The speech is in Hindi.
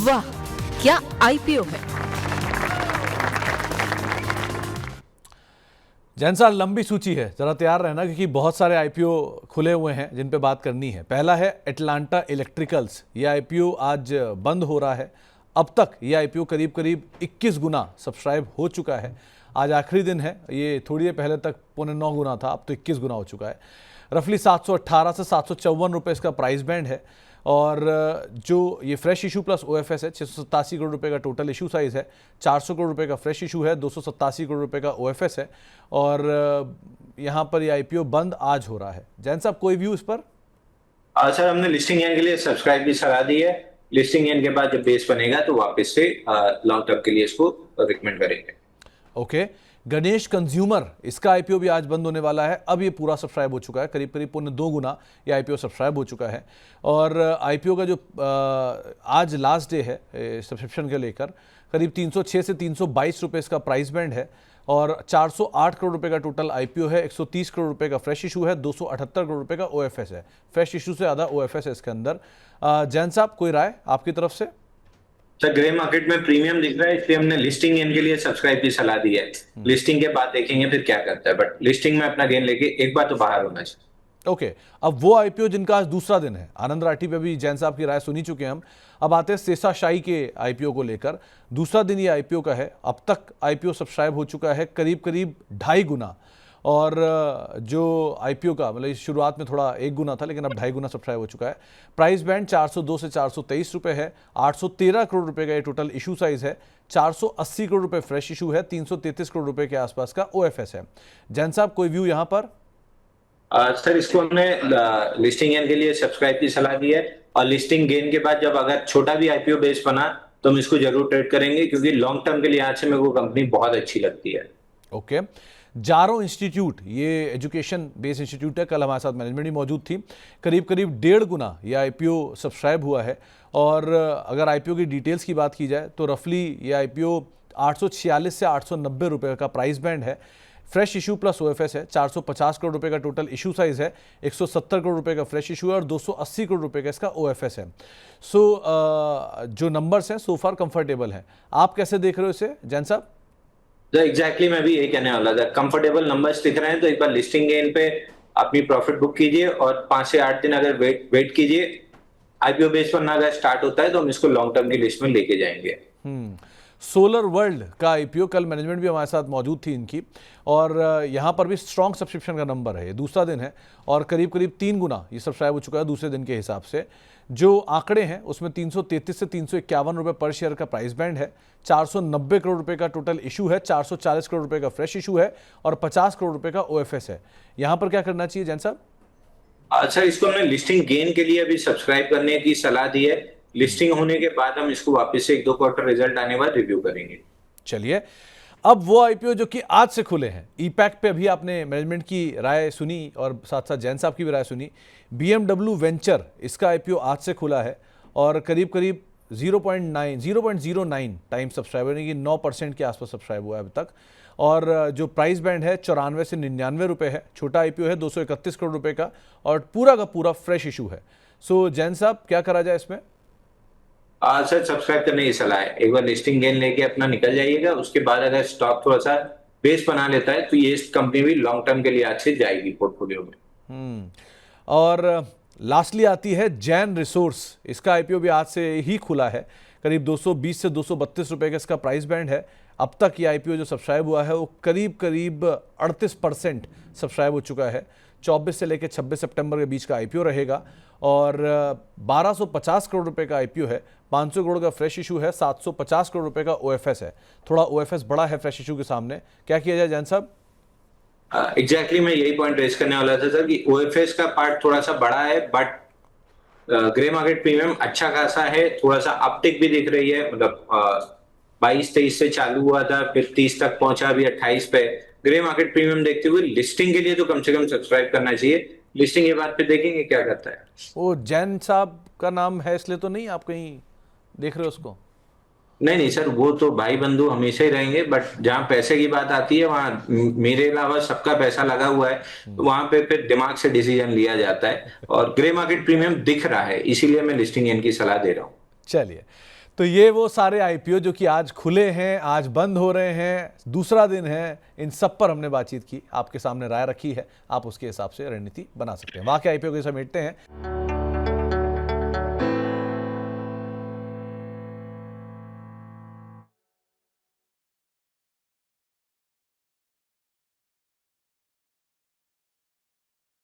वाह, क्या आईपीओ है। जैन साहब लंबी सूची है, जरा तैयार रहना क्योंकि बहुत सारे आईपीओ खुले हुए हैं जिन पे बात करनी है। पहला है एटलांटा इलेक्ट्रिकल्स। ये आईपीओ आज बंद हो रहा है। अब तक ये आईपीओ करीब करीब 21 गुना सब्सक्राइब हो चुका है। आज आखिरी दिन है, ये थोड़ी देर पहले तक 9.25 गुना था, अब तो 21 गुना हो चुका है। रफली 718 से 754 रुपये इसका प्राइस बैंड है। और जो ये फ्रेश इशू प्लस ओएफएस है, 687 करोड़ रुपए का टोटल इशू साइज है, 400 करोड़ रुपए का फ्रेश इशू है, 287 करोड़ रुपए का ओएफएस है। और यहाँ पर ये आईपीओ बंद आज हो रहा है। जैन साहब कोई व्यू इस पर? सर हमने लिस्टिंग एंड के लिए सब्सक्राइब की सलाह दी है। लिस्टिंग एंड के बाद जब बेस बनेगा तो वापस से लॉन्ग टर्म के लिए इसको रिकमेंड करेंगे। ओके। गणेश कंज्यूमर, इसका आईपीओ भी आज बंद होने वाला है। अब ये पूरा सब्सक्राइब हो चुका है, करीब करीब 2.25 गुना ये आईपीओ सब्सक्राइब हो चुका है। और आईपीओ का जो आज लास्ट डे है सब्सक्रिप्शन के लेकर, करीब 306 से 322 रुपये इसका प्राइस बैंड है। और 408 करोड़ रुपए का टोटल आईपीओ है, 130 करोड़ रुपए का फ्रेश इशू है, 278 करोड़ रुपए का ओएफएस है। फ्रेश इशू से ज़्यादा ओएफएस है इसके अंदर। जैन साहब कोई राय आपकी तरफ से? सर ग्रे मार्केट में प्रीमियम दिख रहा है, इसलिए हमने लिस्टिंग गेन के लिए सब्सक्राइब की सलाह दी है। लिस्टिंग के बाद देखेंगे फिर क्या करता है, बट लिस्टिंग में अपना गेन लेके एक बार तो बाहर होना चाहिए। ओके। अब वो आईपीओ जिनका आज दूसरा दिन है, आनंद राठी पे भी जैन साहब की राय सुनी चुके हैं हम। अब आते हैं शेषाशाही के आईपीओ को लेकर। दूसरा दिन ये आईपीओ का है। अब तक आईपीओ सब्सक्राइब हो चुका है करीब करीब 2.5 गुना। और जो आईपीओ का मतलब शुरुआत में थोड़ा 1 गुना था, लेकिन अब 2.5 गुना सब्सक्राइब हो चुका है। प्राइस बैंड 402 से 423 रुपये है। 813 करोड़ रुपए का ये टोटल इशू साइज है। 480 करोड़ रुपए फ्रेश इशू है। 333 करोड़ रुपए के आसपास का ओएफएस है। जैन साहब कोई व्यू यहाँ पर? सर इसको हमने लिस्टिंग गेन के लिए सब्सक्राइब की सलाह दी है। और लिस्टिंग गेन के बाद जब अगर छोटा भी आईपीओ बेस बना तो हम इसको जरूर ट्रेड करेंगे, क्योंकि लॉन्ग टर्म के लिए आज से मेरे को कंपनी बहुत अच्छी लगती है। ओके। जारो इंस्टीट्यूट, ये एजुकेशन बेस्ड इंस्टीट्यूट है। कल हमारे साथ मैनेजमेंट भी मौजूद थी। करीब करीब 1.5 गुना ये आईपीओ सब्सक्राइब हुआ है। और अगर आईपीओ की डिटेल्स की बात की जाए तो रफली ये आईपीओ 846 से 890 रुपये का प्राइस बैंड है। फ्रेश इशू प्लस ओएफएस है। 450 करोड़ रुपए का टोटल इशू साइज है। 170 करोड़ रुपए का फ्रेश इशू है और 280 करोड़ रुपए का इसका ओएफएस है। सो जो नंबर्स हैं सो फार कंफर्टेबल हैं। आप कैसे देख रहे हो इसे जैन साहब? एग्जैक्टली मैं भी यही कहने वाला था। कंफर्टेबल नंबर्स दिख रहे हैं तो एक बार लिस्टिंग गेन पे अपनी प्रॉफिट बुक कीजिए और 5 से 8 दिन अगर वेट कीजिए। आईपीओ बेस पर ना अगर स्टार्ट होता है तो हम इसको लॉन्ग टर्म की लिस्ट में लेके जाएंगे। सोलर वर्ल्ड का आईपीओ, कल मैनेजमेंट भी हमारे साथ मौजूद थी इनकी। और यहाँ पर भी स्ट्रॉन्ग सब्सक्रिप्शन का नंबर है। ये दूसरा दिन है और करीब करीब 3 गुना ये सब्सक्राइब हो चुका है दूसरे दिन के हिसाब से। जो आंकड़े हैं उसमें 333 से 351 रुपये पर शेयर का प्राइस बैंड है। 490 करोड़ रुपए का टोटल इशू है। 440 करोड़ रुपए का फ्रेश इशू है और 50 करोड़ रुपए का ओएफएस है। यहाँ पर क्या करना चाहिए जैन साहब? सर इसको हमने लिस्टिंग गेन के लिए अभी सब्सक्राइब करने की सलाह दी है। लिस्टिंग होने के बाद हम इसको वापस से 1-2 क्वार्टर रिजल्ट आने के बाद रिव्यू करेंगे। चलिए, अब वो आईपीओ जो कि आज से खुले हैं। ईपैक पे अभी आपने मैनेजमेंट की राय सुनी और साथ साथ जैन साहब की भी राय सुनी। BMW वेंचर, इसका आईपीओ आज से खुला है और करीब करीब 0.09 टाइम सब्सक्राइब, यानी कि 9% के आसपास सब्सक्राइब हुआ है अभी तक। और जो प्राइस बैंड है 94 से 99 रुपये है। छोटा आईपीओ है 231 करोड़ रुपए का और पूरा का पूरा फ्रेश इशू है। सो जैन साहब क्या करा जाए इसमें? सर सब्सक्राइब करने की सलाह है। एक बार लिस्टिंग गेन लेके अपना निकल जाइएगा, उसके बाद अगर स्टॉक थोड़ा सा बेस बना लेता है तो ये कंपनी भी लॉन्ग टर्म के लिए आज से जाएगी पोर्टफोलियो में। और लास्टली आती है जैन रिसोर्स। इसका आईपीओ भी आज से ही खुला है। करीब 220 से 232 रुपए का इसका प्राइस बैंड है। अब तक ये आईपीओ जो सब्सक्राइब हुआ है वो करीब करीब 38% सब्सक्राइब हो चुका है। 24 से लेकर 26 सितंबर के बीच का आईपीओ रहेगा और 1250 करोड़ रुपए का आईपीओ है। 500 करोड़ का फ्रेश इशू है। 750 करोड़ रुपए का ओएफएस है। थोड़ा ओएफएस बड़ा है फ्रेश इशू के सामने। क्या किया जाए जैन साहब? एग्जैक्टली मैं यही पॉइंट रेज करने वाला था सर कि ओएफएस का पार्ट थोड़ा सा बड़ा है, बट ग्रे मार्केट प्रीमियम अच्छा खासा है। थोड़ा सा अपटिक भी दिख रही है, मतलब 22-23 से चालू हुआ था, फिर 30 तक पहुंचा, अभी 28 पे। ग्रे मार्केट प्रीमियम देखते हुए लिस्टिंग के लिए तो कम से कम सब्सक्राइब करना चाहिए। लिस्टिंग के बाद फिर देखेंगे क्या करता है। वो जैन साहब का नाम है इसलिए तो नहीं आप कहीं देख रहे हो उसको? नहीं सर, वो तो भाई बंधु हमेशा ही रहेंगे, बट जहाँ पैसे की बात आती है वहाँ मेरे अलावा सबका पैसा लगा हुआ है, तो वहां पे फिर दिमाग से डिसीजन लिया जाता है। और ग्रे मार्केट प्रीमियम दिख रहा है, इसीलिए मैं लिस्टिंग इनकी सलाह दे रहा हूँ। चलिए, तो ये वो सारे आईपीओ जो कि आज खुले हैं, आज बंद हो रहे हैं, दूसरा दिन है, इन सब पर हमने बातचीत की, आपके सामने राय रखी है। आप उसके हिसाब से रणनीति बना सकते हैं। वहाँ के आईपीओ को समेटते हैं।